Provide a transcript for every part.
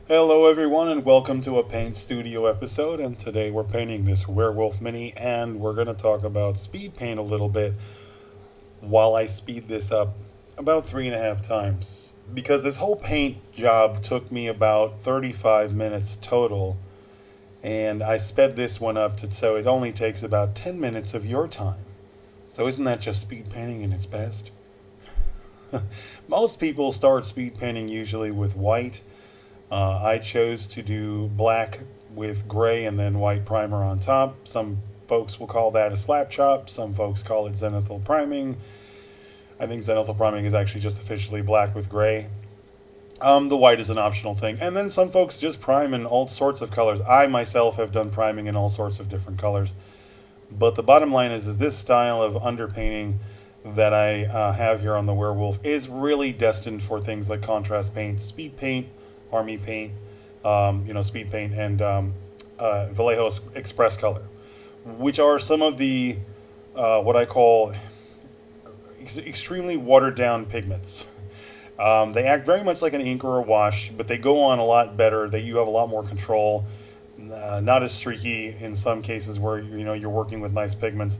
Hello everyone and welcome to a Paint Studio episode, and today we're painting this werewolf mini and we're going to talk about speed paint a little bit while I speed this up about 3.5 times. Because this whole paint job took me about 35 minutes total, and I sped this one up to so it only takes about 10 minutes of your time. So isn't that just speed painting in its best? Most people start speed painting usually with white. I chose to do black with gray and then white primer on top. Some folks will call that a slap chop. Some folks call it zenithal priming. I think zenithal priming is actually just officially black with gray. The white is an optional thing. And then some folks just prime in all sorts of colors. I myself have done priming in all sorts of different colors. But the bottom line is this style of underpainting that I have here on the werewolf is really destined for things like contrast paint, speed paint, army paint, speed paint, and Vallejo Express color, which are some of the what I call extremely watered down pigments. They act very much like an ink or a wash, but they go on a lot better. You have a lot more control. Not as streaky in some cases where you're working with nice pigments.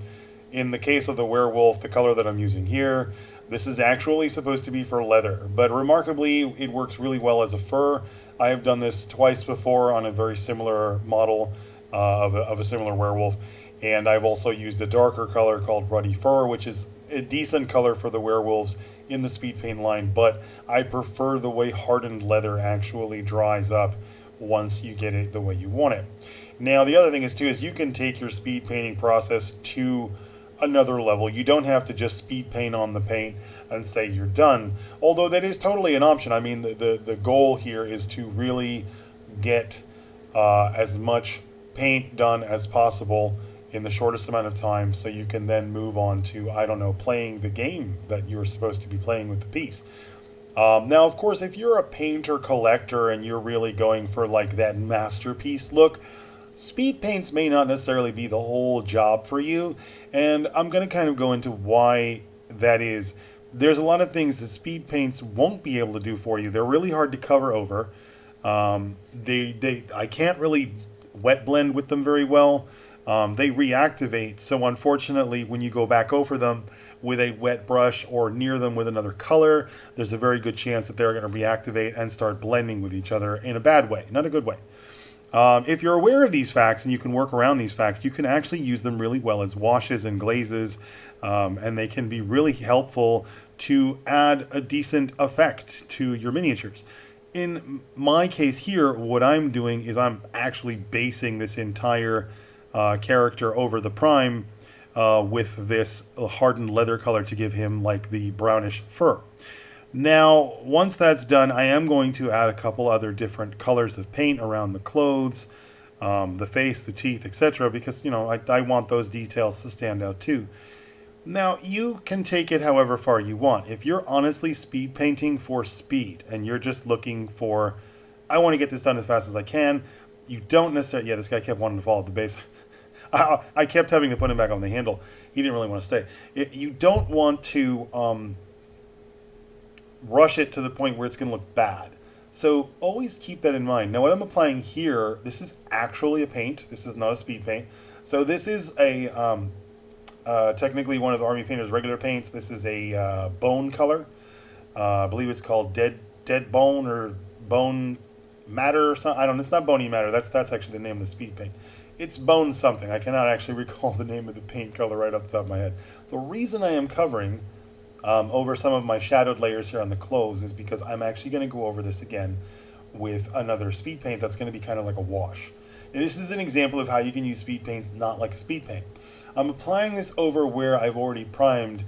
In the case of the werewolf, the color that I'm using here, this is actually supposed to be for leather, but remarkably, it works really well as a fur. I have done this twice before on a very similar model of a similar werewolf, and I've also used a darker color called Ruddy Fur, which is a decent color for the werewolves in the speed paint line, but I prefer the way hardened leather actually dries up once you get it the way you want it. Now, the other thing is you can take your speed painting process to another level. You don't have to just speed paint on the paint and say you're done, although that is totally an option. I mean, the goal here is to really get as much paint done as possible in the shortest amount of time, so you can then move on to, I don't know, playing the game that you're supposed to be playing with the piece. Now, of course, if you're a painter collector and you're really going for like that masterpiece look, speed paints may not necessarily be the whole job for you, and I'm going to kind of go into why that is. There's a lot of things that speed paints won't be able to do for you. They're really hard to cover over. I can't really wet blend with them very well. They reactivate, so unfortunately, when you go back over them with a wet brush or near them with another color, there's a very good chance that they're going to reactivate and start blending with each other in a bad way, not a good way. If you're aware of these facts and you can work around these facts, you can actually use them really well as washes and glazes, and they can be really helpful to add a decent effect to your miniatures. In my case here, what I'm doing is I'm actually basing this entire character over the prime with this hardened leather color to give him like the brownish fur. Now, once that's done, I am going to add a couple other different colors of paint around the clothes, the face, the teeth, etc. because, I want those details to stand out too. Now, you can take it however far you want. If you're honestly speed painting for speed and you're just looking for, I want to get this done as fast as I can, you don't necessarily, yeah, this guy kept wanting to fall at the base. I kept having to put him back on the handle. He didn't really want to stay. You don't want to rush it to the point where it's going to look bad. So always keep that in mind. Now, what I'm applying here, this is actually a paint. This is not a speed paint. So this is a technically one of the Army Painter's regular paints. This is a bone color. I believe it's called dead bone or bone matter or something. I don't know. It's not bony matter. That's actually the name of the speed paint. It's bone something. I cannot actually recall the name of the paint color right off the top of my head. The reason I am covering over some of my shadowed layers here on the clothes is because I'm actually going to go over this again with another speed paint that's going to be kind of like a wash. And this is an example of how you can use speed paints not like a speed paint. I'm applying this over where I've already primed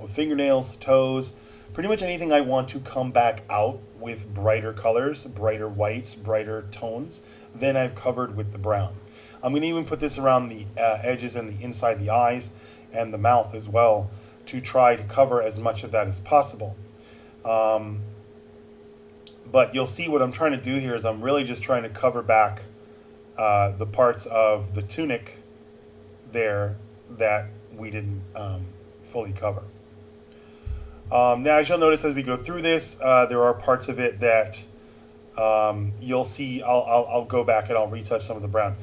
fingernails, toes, pretty much anything I want to come back out with brighter colors, brighter whites, brighter tones than I've covered with the brown. I'm going to even put this around the edges and the inside the eyes and the mouth as well, to try to cover as much of that as possible. But you'll see what I'm trying to do here is I'm really just trying to cover back the parts of the tunic there that we didn't fully cover. Now, as you'll notice as we go through this, there are parts of it that you'll see I'll go back and I'll retouch some of the brown.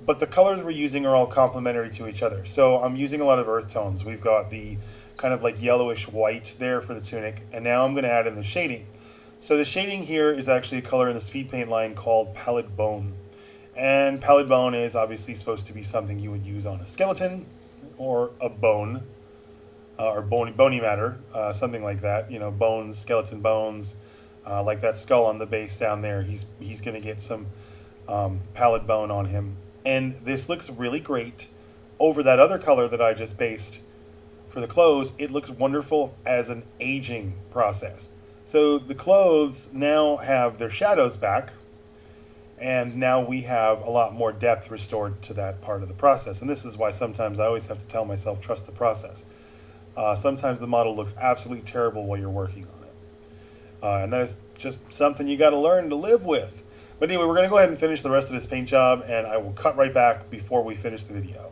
But the colors we're using are all complementary to each other. So I'm using a lot of earth tones. We've got the kind of like yellowish white there for the tunic. And now I'm going to add in the shading. So the shading here is actually a color in the speed paint line called pallid bone. And pallid bone is obviously supposed to be something you would use on a skeleton or a bone, or bony matter, something like that. You know, bones, skeleton bones, like that skull on the base down there. He's going to get some pallid bone on him. And this looks really great over that other color that I just based for the clothes. It looks wonderful as an aging process. So the clothes now have their shadows back, and now we have a lot more depth restored to that part of the process. And this is why sometimes I always have to tell myself, trust the process. Sometimes the model looks absolutely terrible while you're working on it. And that is just something you got to learn to live with. But anyway, we're going to go ahead and finish the rest of this paint job, and I will cut right back before we finish the video.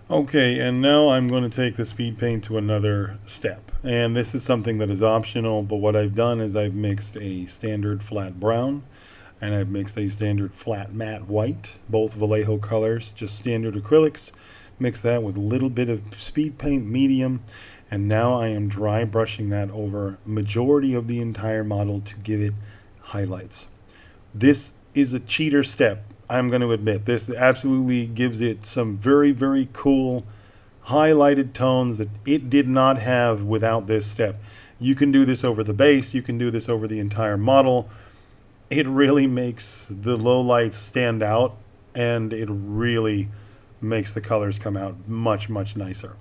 Okay, and now I'm going to take the speed paint to another step. And this is something that is optional, but what I've done is I've mixed a standard flat brown and I've mixed a standard flat matte white, both Vallejo colors, just standard acrylics. Mix that with a little bit of speed paint medium, and now I am dry brushing that over majority of the entire model to give it highlights. This is a cheater step. I'm going to admit this absolutely gives it some very, very cool highlighted tones that it did not have without this step. You can do this over the base. You can do this over the entire model. It really makes the low lights stand out, and it really makes the colors come out much, much nicer.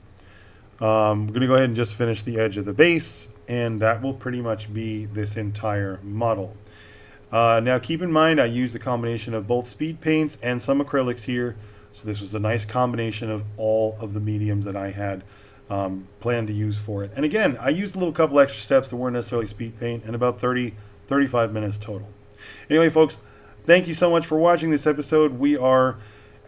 I'm going to go ahead and just finish the edge of the base, and that will pretty much be this entire model. Now keep in mind I used a combination of both speed paints and some acrylics here, so this was a nice combination of all of the mediums that I had planned to use for it. And again, I used a little couple extra steps that weren't necessarily speed paint, and about 35 minutes total. Anyway, folks, thank you so much for watching this episode. We are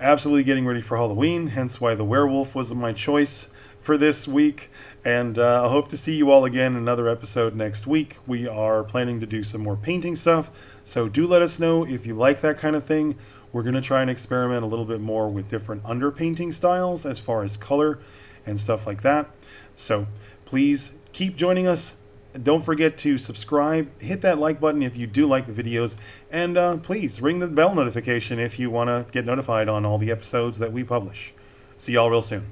absolutely getting ready for Halloween, hence why the werewolf was my choice for this week. And I hope to see you all again in another episode next week. We are planning to do some more painting stuff, so do let us know if you like that kind of thing. We're going to try and experiment a little bit more with different underpainting styles as far as color and stuff like that. So please keep joining us. Don't forget to subscribe, hit that like button if you do like the videos, and please ring the bell notification if you want to get notified on all the episodes that we publish. See y'all real soon.